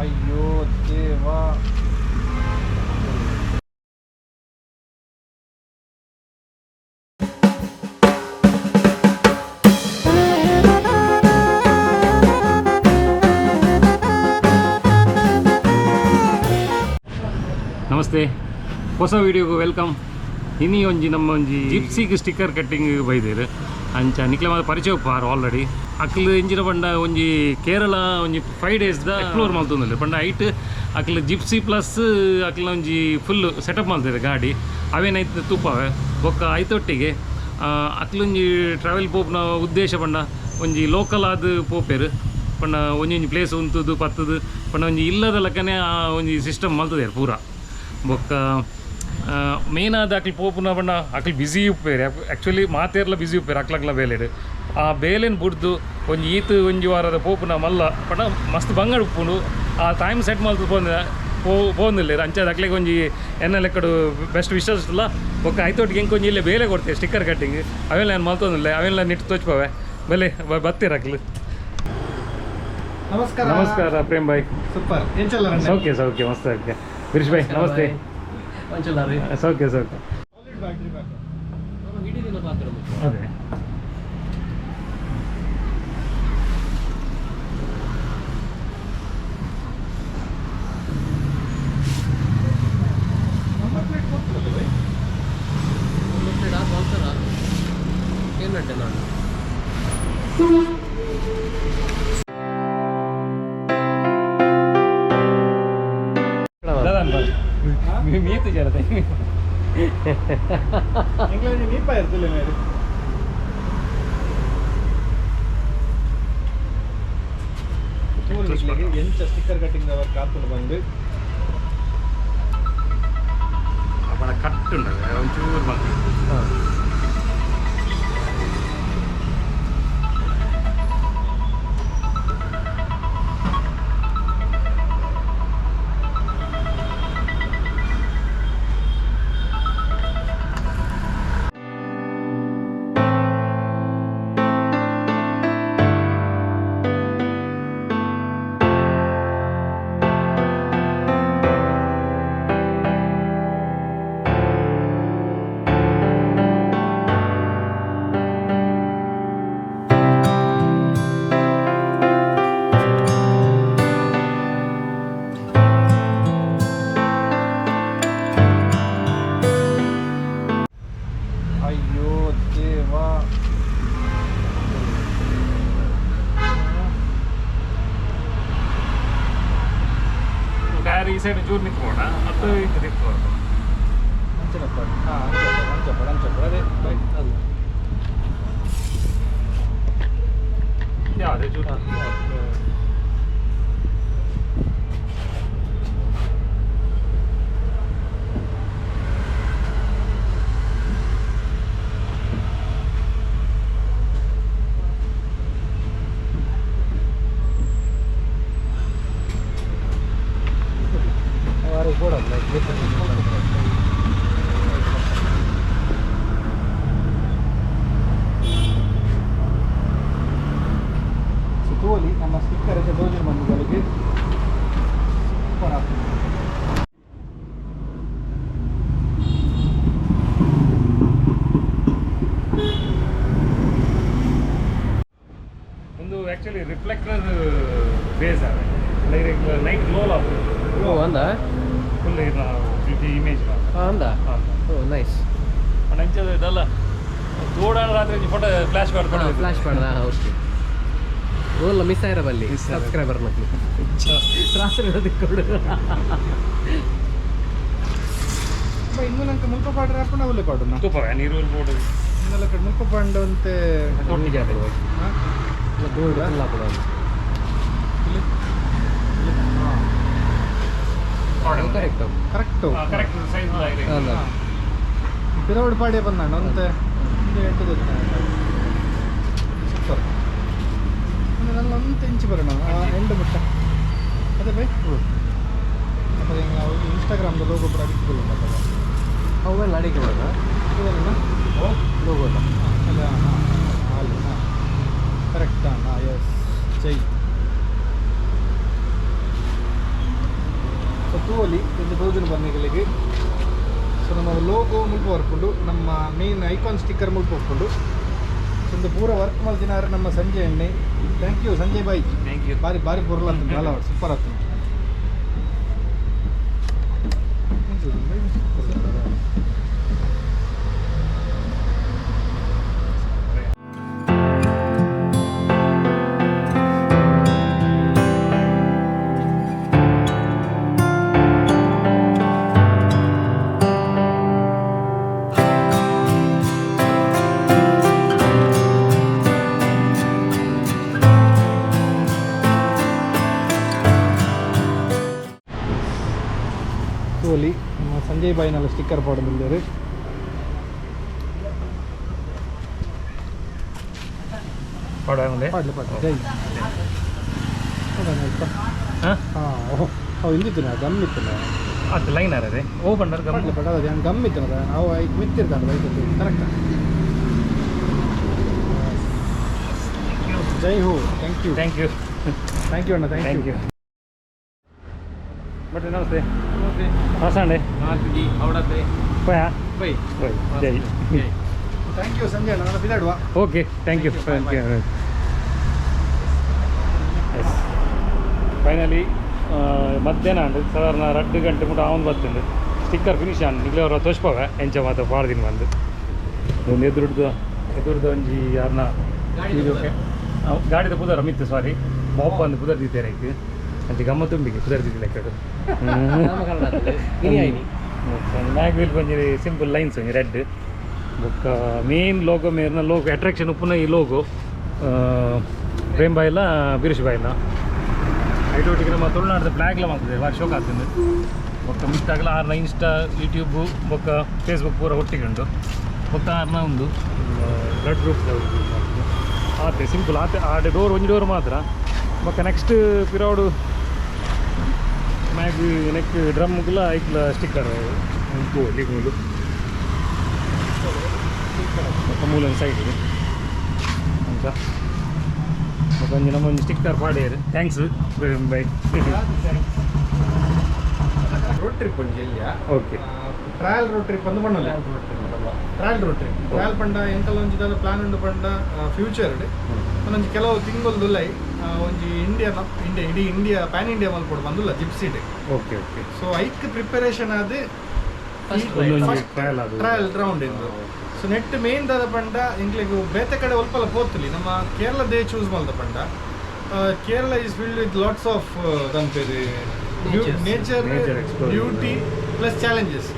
ಅಯ್ಯೋ ದೇವಾ. ನಮಸ್ತೆ, ಹೊಸ ವೀಡಿಯೋಗೆ ವೆಲ್ಕಮ್. ಇನ್ನಿ ಒಂಜಿ ನಮ್ಮ ಒಂಜಿ ಜಿಪ್ಸಿಗೆ ಸ್ಟಿಕ್ಕರ್ ಕಟ್ಟಿಂಗ್ ಬೈದೇರು ಅಂಚ ನಿಕ್ಲೆ ಮಾತ್ರ ಪರಿಚಯ ಉಪ್ಪಾರು ಆಲ್ರೆಡಿ. ಅಕ್ಲು ಎಂಜಿನ ಪಂಡ ಒಂಜಿ ಕೇರಳ ಒಂಜಿ 5 days ಎಕ್ಸ್ಪ್ಲೋರ್ ಮಲ್ತೊಂದಿಲ್ಲ ಪಂಡ ಐಟ್ ಅಕ್ಲು ಜಿಪ್ಸಿ ಪ್ಲಸ್ ಅಕ್ಲ ಒಂಜಿ ಫುಲ್ ಸೆಟಪ್ ಮಲ್ತಿದೆ ಗಾಡಿ ಅವೇನೈತೆ ತುಪ್ಪವೆ ಬೊಕ್ಕ ಐತೊಟ್ಟಿಗೆ ಅಕ್ಲೊಂಜಿ ಟ್ರಾವೆಲ್ ಪೋಪ್ನ ಉದ್ದೇಶ ಪಂಡ ಒಂಜಿ ಲೋಕಲ್ ಆದ ಪೋಪೇರು ಪಂಡ ಒಂಜೊಂಜಿ ಪ್ಲೇಸ್ ಉಂತುದು ಪತ್ತದು ಪಂಡ ಒಂಜಿ ಇಲ್ಲದ ಲೆಕ್ಕನೆ ಒಂಜಿ ಸಿಸ್ಟಮ್ ಮಲ್ತದೆ ಪೂರ. ಬೊಕ್ಕ ಮೇನ್ ಆದ ಅಕ್ಲು ಪೋಪುನ ಪಂಡ ಅಕ್ಲು ಬಿಸಿ ಉಪ್ಪೇರು ಆ್ಯಕ್ಚುಲಿ ಮಾತೇರ್ಲ ಬಿಸಿ ಉಪ್ಪೇರು ಅಕ್ಲಕ್ಲ ಬೇಲೆಡು ಆ ಬೇಲೆನ್ ಬುಡ್ದು ಒಂಜಿ ಈತು ಒಂಜಿ ವಾರದ ಪೋಪುನ ಮಲ್ಲ ಪಂಡ ಮಸ್ತ್ ಬಂಗಡ್ ಉಪ್ಪುಂಡು ಆ ಟೈಮ್ ಸೆಟ್ ಮಲ್ತು ಪೋಂದಿಲ್ಲ ಅಂಚದ ಅಕ್ಲೆಗೆ ಒಂಜಿ ಎನ್ನ ಲೆಕ್ಕಡು ಬೆಸ್ಟ್ ವಿಶಸ್ ಇಲ್ಲ. ಬೊಕ್ಕ ಐತೊಟ್ಟಿಗೆ ಹೆಂಗೆ ಕೊಂಚ ಇಲ್ಲೇ ಬೇಲೆ ಕೊಡ್ತೇವೆ ಸ್ಟಿಕ್ಕರ್ ಕಟ್ಟಿಂಗ್ ಅವೆಲ್ಲ ನಾನು ಮಲ್ತೊಂದಿಲ್ಲ ಅವೆಲ್ಲ ನಿಟ್ಟು ತೋಚ್ಪವೆ ಬೆಲೆ ಬತ್ತೀರ ಅಕ್ಲು. ನಮಸ್ಕಾರ. ನಮಸ್ಕಾರ ಪ್ರೇಮ್ ಭಾಯ್. ಸೂಪರ್. ಏನ್ ಚಲ್ಲ? ಸೌಖ್ಯ ಸೌಖ್ಯ ಮಸ್ತ್ ಓಕೆ. ಗಿರೀಶ್ ಭಾಯ್ ನಮಸ್ತೆ. ಸೌಖ್ಯ ಸೌಖ್ಯ. ಅದೇ ಏನಂటే ನಾನು ಮೀತು ಜರತೆ ಮೀಪ ಇರ್ತಿಲ್ಲ ಮೇರೆ ಎಂಚ ಸ್ಟಿಕ್ಕರ್ ಕಟ್ಟಿಂಗ್ ಅವರ್ ಕಾತುಂಡು ಬಂದು ಅವಳ ಕಟ್ಟುಂಡ ಒಂಚೂರು ಬಂದು ಈ ಸೈಡ್ ಚೂರು ನಿಂತ್ಕೋಣ ಮತ್ತು ಇದು ನಿಂತ್ಕೋಣ ಅಂಚನಪ್ಪ. ಅಂಚಪ್ಪ ಅದೇ ಅದು ಯಾವುದೇ ಚೂರು ತೋಲಿ ನಮ್ಮ ಸ್ಟಿಕ್ಕರ್ ಡೋಜನ್ ಬಂದಿಗಳಿಗೆ ಒಂದು ಆ್ಯಕ್ಚುಲಿ ರಿಫ್ಲೆಕ್ಟರ್ ಬೇಸ್ ಆಗ ಡೈರೆಕ್ಟ್ ನೈಟ್ ಗ್ಲೋಲ್ ಆಗ್ತದೆ. ಓ ಅಂದ ಫುಲ್ ಇಮೇಜ್ ಅಂದ ಓ ನೈಸ್. ಅಂಚದ ಇದಲ್ಲ ತೋಡಾಣ ರಾತ್ರಿ ಫೋಟೋ ಫ್ಲಾಶ್ ಮಾಡ್ಕೊಂಡು ಫ್ಲಾಶ್ ಮಾಡ್ದ ಓಕೆ. ರೋಲ್ ಮಿಸ್ ಆಯ್ರ ಬಲ್ಲಿ ಸಬ್ಸ್ಕ್ರೈಬರ್ ಮಕ್ಕಳು ರಾತ್ರಿ ದಿಕ್ಕೊಡು ಇನ್ನು ನಂಗೆ ಮುಲ್ಪ ಪಾಡ್ರೆ ಅಪ್ಪಣ ಉಲ್ಲೆ ಪಾಡು ತುಪ್ಪವೆ ನೀರು ಬೋರ್ಡು ಇನ್ನೆಲ್ಲ ಕಡೆ ಮುಲ್ಪ ಪಾಂಡು ಅಂತೆ ನಿಜ ದೂರ ಎಲ್ಲ ಕೊಡೋದು ಕರೆಕ್ಟ್ ಕರೆಕ್ಟು ಕರೆಕ್ಟ್ ಸೈಜ್ ಅಲ್ಲ ಪಿರೋಡ್ ಪಾಡಿಯ ಬಂದಾಣ ಅಂತೆ ಇದು 8 ಸೂಪರ್. നല്ല ഒന്ന് തെഞ്ച് പറയണം ആ രണ്ട് മുട്ട അതെ ബൈ. അപ്പോൾ ഞങ്ങൾ ഇൻസ്റ്റാഗ്രാമിൽ ലോഗോ ಕೂಡ ಅಡಿಕ್ಕೊಳ್ಳೋಣ ಅವೆಲ್ಲ ಅಡಿಕೆ ಮಾಡೋಣ ಇದೆಲ್ಲ ಗೊತ್ತಾ ಅಲ್ಲ ಹಾಲು ಕರೆಕ್ಟಾ ಎಸ್ ಜೈ ಸೊ ತೂವಲ್ಲಿ ಇದು ತೋಜನ ಬನ್ನಿಗಳಿಗೆ ಸೊ ನಮ್ಮ ಲೋಗೋ ಮುಲ್ಪ ಬರ್ಕೊಂಡು ನಮ್ಮ ಮೇನ್ ಐಕಾನ್ ಸ್ಟಿಕ್ಕರ್ ಮುಲ್ಪ ಹೊಕ್ಕೊಂಡು ಒಂದು ಪೂರ ವರ್ಕ್ ಮಾಡ್ತಿನಾರೆ ನಮ್ಮ ಸಂಜೆ ಎಣ್ಣೆ ಥ್ಯಾಂಕ್ ಯು ಸಂಜಯ್ ಬಾಯ್ ಥ್ಯಾಂಕ್ ಯು. ಭಾರಿ ಭಾರಿ ಬರಲ್ಲ ಅಂತ ಕಾಲ ಸೂಪರ್ ಆಗ್ತದೆ ತೋಲಿ ನಮ್ಮ ಸಂಜಯ್ ಬಾಯ್ನೆಲ್ಲ ಸ್ಟಿಕ್ಕರ್ ಪಾಡೋದಿದ್ದಾರೆ ಪಾಡಂದೆ ಪಾಡ್ಲಿ ಜೈ ಹಾಂ ಹಾಂ ಅವು ಇಂದಿತ್ತು ನಾ ಗಮ್ಮಿತ್ತು ನಾ ಅದು ಲೈನ್ ಅರದೆ ಓ ಬಂಡರ್ ಪಾಡ್ಲಿ ಪಾಡ ಅದು ಹಂಗೆ ಗಮ್ಮಿತ್ತು ನದ ಅವು ಈಗ ಮಿತ್ತಿರ್ತಾನೆ ಬೈಕಲ್ಲಿ ಕರೆಕ್ಟಾ ಜೈ ಹೋ thank you thank you thank you ಅಣ್ಣ thank thank you you but ನಮಸ್ತೆ ಹಾಸಂಡೆ ನಾಲ್ಕು ಅವಡತ್ತೆ ಪಯ ಬೈ ಜೈ ಥ್ಯಾಂಕ್ ಯು ಸಂಜಯ್ ಅಣ್ಣ ನಾನು ಬಿದಾಡುವ okay thank you thank you yes finally ಮಧ್ಯಾಹ್ನ ಅಂಡು ಸಾಧಾರಣ 2 ಗಂಟೆ ಮುಟ ಅವನು ಬರ್ತಿಂದು ಸ್ಟಿಕ್ಕರ್ ಫಿನಿಶ್ ಅಂಡು ನಿಗ್ಲೆ ಅವ್ರ ತೋರಿಸ್ಪಾವೆ ಎಂಚ ಮಾತ್ರ ಪಾಡ್ದಿನ ಬಂದು ಒಂದು ಎದುರ್ದು ಒಂಜಿ ಯಾರನ್ನ ಇದಕ್ಕೆ ಗಾಡಿದ ಪುದರ ಮಿತ್ತು ಸಾರಿ ಬಾಪ ಅಂದು ಪುದರ್ ದಿತ್ತೇನೆ ಇತ್ತು ಅಂಚೆ ಗಮ್ಮ ತುಂಬಿಗೆ ಪುದರ್ ದಿದ್ದಿಲ್ಲ ಲೆಕ್ಕ ಮ್ಯಾಗ್ ವೀಲ್ ಬಂಜಿ ಸಿಂಪಲ್ ಲೈನ್ಸ್ ಒಂಜಿ ರೆಡ್ ಬೊಕ್ಕ ಮೇನ್ ಲೋಗೋ ಮೇರ್ನ ಲೋಗೋ ಅಟ್ರಾಕ್ಷನ್ ಉಪ್ಪುನ ಈ ಲೋಗೋ ಪ್ರೇಮ್ ಬಾಯಿಲ್ಲ ಬಿರುಶ್ ಬಾಯಿಲ್ಲ ಐಟೊಟ್ಟಿಗೆ ನಮ್ಮ ತುಳುನಾಡದ ಫ್ಲಾಗ್ಲ ಮಾಡ್ತದೆ ಭಾರಿ ಶೋಕ ಆಗ್ತದೆ ಬೊಕ್ಕ ಮಿತ್ತಾಗಲ ಆರ್ನ ಇನ್ಸ್ಟಾ ಯೂಟ್ಯೂಬು ಬೊಕ್ಕ ಫೇಸ್ಬುಕ್ ಪೂರ ಒಟ್ಟಿಗೆ ಬೊಕ್ಕ ಆರ್ನ ಒಂದು ಬ್ಲಡ್ ಗ್ರೂಪ್ ಆತೆ ಸಿಂಪಲ್ ಆತೆ ಆಡೆ ಡೋರ್ ಒಂಜಿ ಡೋರ್ ಮಾತ್ರ ಬೊಕ್ಕ ನೆಕ್ಸ್ಟ್ ಪಿರೌಡು ಮ್ಯಾಗ್ ನೆಕ್ ಡ್ರಮ್ಗುಲ ಐಕ್ಲ ಸ್ಟಿಕ್ಕರ್ ಉಂಟು ಲೀಗುಲು ಬೊಕ್ಕ ಮೂಲನ ಸೈಡ್ ಇದೆ ಅಂತ ಬೊಕ್ಕ ಒಂಜಿ ನಮ್ಮ ಒಂದು ಸ್ಟಿಕ್ಕರ್ ಪಾಡೇರು ಥ್ಯಾಂಕ್ಸ್ ಬೈ ರೋಡ್ ಟ್ರಿಪ್ ಒಂಜಿ ಎಲ್ಲಿಯ ಓಕೆ ಟ್ರಯಲ್ ರೋಡ್ ಟ್ರಿಪ್ ಅಂದು ಪಂಡಲ್ಲ ಟ್ರಯಲ್ ರೋಡ್ ಟ್ರಿಪ್ ಟ್ರಯಲ್ ಪಂಡ ಎಂಕಲ್ ಒಂಜಿ ಪ್ಲಾನ್ ಉಂಡು ಪಂಡ ಫ್ಯೂಚರ್ ಒಂದೊಂಜಿ ಕೆಲವು ತಿಂಗೊಲ್ದುಲ್ಲೈ ಒಂಜಿ ಇಡೀ ಇಂಡಿಯಾ ಪ್ಯಾನ್ ಇಂಡಿಯಾ ಮಲ್ಪಡು ಬಂದುಲ್ಲ ಜಿಪ್ಸಿಡ್ ಓಕೆ ಓಕೆ ಸೊ ಐಕ್ ಪ್ರಿಪರೇಷನ್ ಆದ್ ಟ್ರಯಲ್ ರೌಂಡ್ ಇಂದು ಸೊ ನೆಟ್ ಮೇನ್ ದಾದ ಪಂಡ ಇಂಗ್ಲಿಗೆ ಬೇತೆ ಕಡೆ ಒಲ್ಪಲ ಪೋತಲಿ ನಮ್ಮ ಕೇರಳದೇ ಚೂಸ್ ಮಲ್ದ ಪಂಡ Kerala is filled with lots of ದಂಪೇರಿ nature beauty plus challenges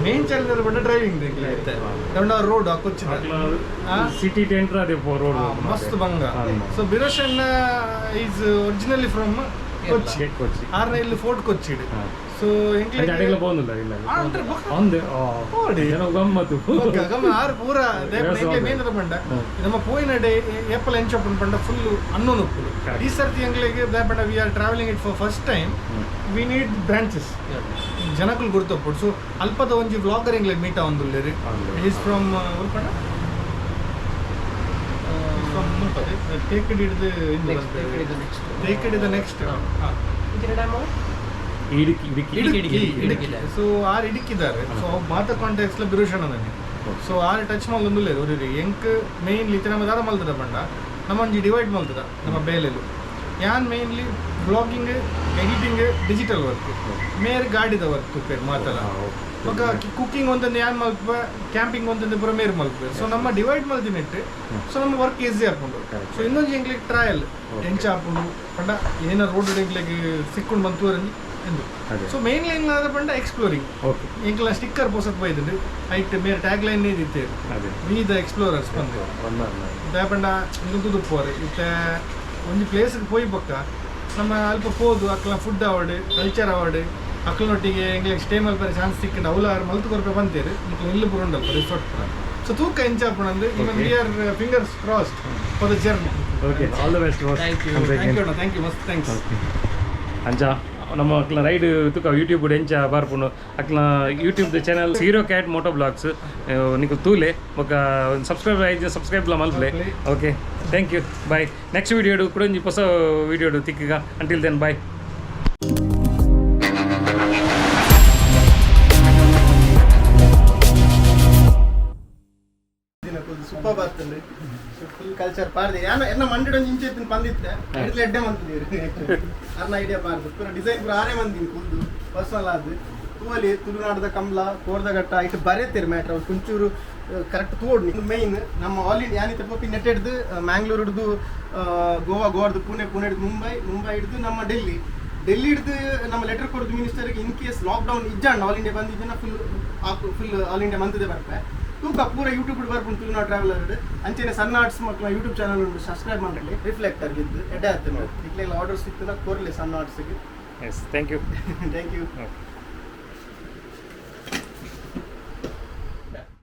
main challenge ಪಂಡ ಡ್ರೈವಿಂಗ್ ದಂಡ ರೋಡ್ ಕೊಚ್ಚಿನ ಸಿಟಿ ಟೆಂಟ್ರ ಅದೇ ರೋಡ್ ಮಸ್ತ್ ಬಂಗ so Biroshan is originally from Kochi Kochi ಆರ್ನ ಇಲ್ಲಿ ಫೋರ್ಟ್ ಕೊಚ್ಚಿಡ್ ಸೊ ಅಡಿಗಳ ಬಂದಿಲ್ಲ ಇಲ್ಲ ಒಂದು ಏನೋ ಗಮ್ಮತ್ತು ಆರು ಪೂರ ಮೇನ್ ಪಂಡ ನಮ್ಮ ಪೋಯಿನ ಡೇ ಏಪಲ್ ಎಂಚಪ್ಪನ್ ಪಂಡ ಫುಲ್ ಅನ್ನೋನ್ ಉಪ್ಪುಡು ಈ ಸರ್ತಿ ಎಂಗ್ಲಿಗೆ ಪಂಡ we are travelling it for first time we need branches ಜನಕ್ಕೂ ಗುರ್ತಪ್ಪಡು ಸೊ ಅಲ್ಪದ ಒಂಜಿ ವ್ಲಾಗರ್ ಎಂಗ್ಲಿಗೆ ಮೀಟ್ ಆವೊಂದುಲ್ಲೇರಿ ಈಸ್ ಫ್ರಮ್ ಪಂಡ ನೆಕ್ಸ್ಟ್ ಸೊ ಆರು ಇಡಿಕ್ಕಿದ್ದಾರೆ ಸೊ ಮಾತ ಕಾಂಟ್ಯಾಕ್ಟ್ಸ್ ಬಿರುಷಣ ನನಗೆ ಸೊ ಆರು ಟಚ್ ಮಲ್ದೊಂದುಲ್ಲೆ ಒರಿ ಎಂಕ್ ಮೇನ್ಲಿ ನಮ್ಮ ದಾದ ಮಲ್ತದ ಪಂಡ ನಮ್ಮೊಂಜಿ ಡಿವೈಡ್ ಮಲ್ತದ ನಮ್ಮ ಬೇಲೆಲು ಯಾನ್ mainly blogging editing digital work ಮೇರ್ ಗಾಡಿದ ವರ್ಕ್ ತುಪ್ಪೇರು ಮಾತಲ್ಲ ಮಗ ಕುಕ್ಕಿಂಗ್ ಒಂದೊಂದು ಯಾನ್ ಮಲ್ಪ ಕ್ಯಾಂಪಿಂಗ್ ಒಂದೊಂದು ಪೂರ ಮೇರ್ ಮಲ್ಪೇರು ಸೊ ನಮ್ಮ ಡಿವೈಡ್ ಮಲ್ತಿನಿಟ್ಟು ಸೊ ನಮ್ಮ ವರ್ಕ್ ಈಸಿ ಹಾಕೊಂಡು ಸೊ ಇನ್ನೊಂದು ಎಂಗ್ಲಿಗೆ ಟ್ರಯಲ್ ಎಂಚ ಹಾಕೊಂಡು ಪಂಡ ಏನ ರೋಡ್ ಎಂಗ್ಲಿಗೆ ಸಿಕ್ಕೊಂಡು ಬಂತು ಎಂದು ಸೊ ಮೇನ್ಲಿ ಎಂಗ್ಲಾದ ಪಂಡ ಎಕ್ಸ್ಪ್ಲೋರಿಂಗ್ ಎಂಗ್ಲ ಸ್ಟಿಕ್ಕರ್ ಪೋಸತ್ ಬೈದ್ರೆ ಐಟ್ ಮೇರೆ ಟ್ಯಾಗ್ ಲೈನ್ ಇತ್ತೆ ವಿ ದ ಎಕ್ಸ್ಪ್ಲೋರರ್ಸ್ ಬಂದು ಪಂಡ ಇಂದು ಪೋರೆ ಇತ್ತೆ ಒಂದು ಪ್ಲೇಸ್ಗೆ ಹೋಗಿ ಪಕ್ಕ ನಮ್ಮ ಅಲ್ಪ ಹೋದು ಅಕ್ಕಲ ಫುಡ್ ಅವಾರ್ಡ್ ಕಲ್ಚರ್ ಅವಾರ್ಡ್ ಅಕ್ಕಲನೊಟ್ಟಿಗೆ ಎಂಗ್ಲಿಗೆ ಸ್ಟೇ ಮಲ್ಪರೆ ಚಾನ್ಸ್ ಸಿಕ್ಕಿಂಡು ಅವಲ ಮಲ್ತು ಕೊರಪೆ ಬಂತೇರು ಮಕ್ಕಳು ಇಲ್ಲಿ ಬರೋಂಡಲ್ಪ ರಿಸಾರ್ಟ್ ಪುರ ಸೊ ತೂಕ ಎಂಚಾಪಣ ಅಂದ್ರೆ even we are fingers crossed for the journey okay all the best thank you thank you ಮಸ್ತ್ ಥ್ಯಾಂಕ್ಸ್ ಅಂಚ ನಮ್ಮ ಅಕ್ಲ ರೈಡ್ ತುಕ ಯೂಟ್ಯೂಬ್ ಎಂಚ ಬಾರ್ಪುನು ಅಕ್ಲ YouTube channel Hero Cat Moto Blogs ನಿಕು ತೂಲೆ ఒక ಸಬ್ಸ್ಕ್ರೈಬ್ ಆಯ್ತು ಸಬ್ಸ್ಕ್ರೈಬ್ ಮಲ್ಪಲೆ okay thank you bye next ವಿಡಿಯೋಡು ಕೂಡ ಒಂಜಿ ಹೊಸ ವಿಡಿಯೋಡು ತಿಕ್ಕಗ ಅಂಟಿಲ್ ದೆನ್ ಬಾಯ್ ಸೂಪರ್ ಬರ್ತದೆ ಫುಲ್ ಕಲ್ಚರ್ ಪಾರ್ದೆ ಎನ್ನ ಮಂಡೆ ಇಂಚೆ ಬಂದಿತ್ತೆ ಇಡ್ಲಿ ಎಡ್ಡೆ ಮಂತಿದ್ದೀರಿ ಅನ್ನ ಐಡಿಯಾ ಪಾರ್ದು ಪೂರ ಡಿಸೈನ್ ಪೂರ ಆರೇ ಮಂದಿನಿ ಕುಂದು ಪರ್ಸನಲ್ ಆದ್ ತೂವಲಿ ತುಳುನಾಡದ ಕಮಲ ಕೋರ್ದಘಟ್ಟ ಇಟ್ಟು ಬರೆತೀರಿ ಮ್ಯಾಟ್ರ್ ಅವ್ರು ಕುಂಚೂರು ಕರೆಕ್ಟ್ ತೋಡ್ನಿ ಮೈನ್ ನಮ್ಮ ಆಲ್ ಇಂಡಿಯಾ ಯಾನಿತ್ತೆ ಪೋಪಿ ನೆಟ್ ಹಿಡ್ದು ಮ್ಯಾಂಗ್ಳೂರ್ ಹಿಡ್ದು ಗೋವಾದ ಪುಣೆ ಹಿಡ್ದು ಮುಂಬೈ ಹಿಡ್ದು ನಮ್ಮ ಡೆಲ್ಲಿ ಹಿಡ್ದು ನಮ್ಮ ಲೆಟರ್ ಕೊಡೋದು ಮಿನಿಸ್ಟರ್ಗೆ ಇನ್ ಕೇಸ್ ಲಾಕ್ಡೌನ್ ಇಜ್ಜಾಂಡ್ ಆಲ್ ಇಂಡಿಯಾ ಬಂದಿದ್ದೀನ ಫುಲ್ ಆಲ್ ಇಂಡಿಯಾ ಮಂತದೆ ಬರ್ಪೆ ತೂಕ ಪೂರ ಯೂಟ್ಯೂಬ್ ಬರ್ಕೊಂಡು ತುಳುನಾಡು ಟ್ರಾವೆಲರ್ ಅಂಚೆನೆ ಸನ್ನಾರ್ಟ್ಸ್ ಮಕ್ಕಳ ಯೂಟ್ಯೂಬ್ ಚಾನಲ್ ಉಂಟು ಸಬ್ಸ್ಕ್ರೈಬ್ ಮಾಡಲಿ ರಿಫ್ಲೆಕ್ಟರ್ ಗಿದ್ದು ಎಡ್ಡೆ ಆಗ್ತದೆ ಇಟ್ಲೆಲ್ಲ ಆರ್ಡರ್ಸ್ ಸಿಗ್ತದೆ ಕೋರ್ಲಿ ಸನ್ನಾರ್ಟ್ಸ್ಗೆ yes thank you thank you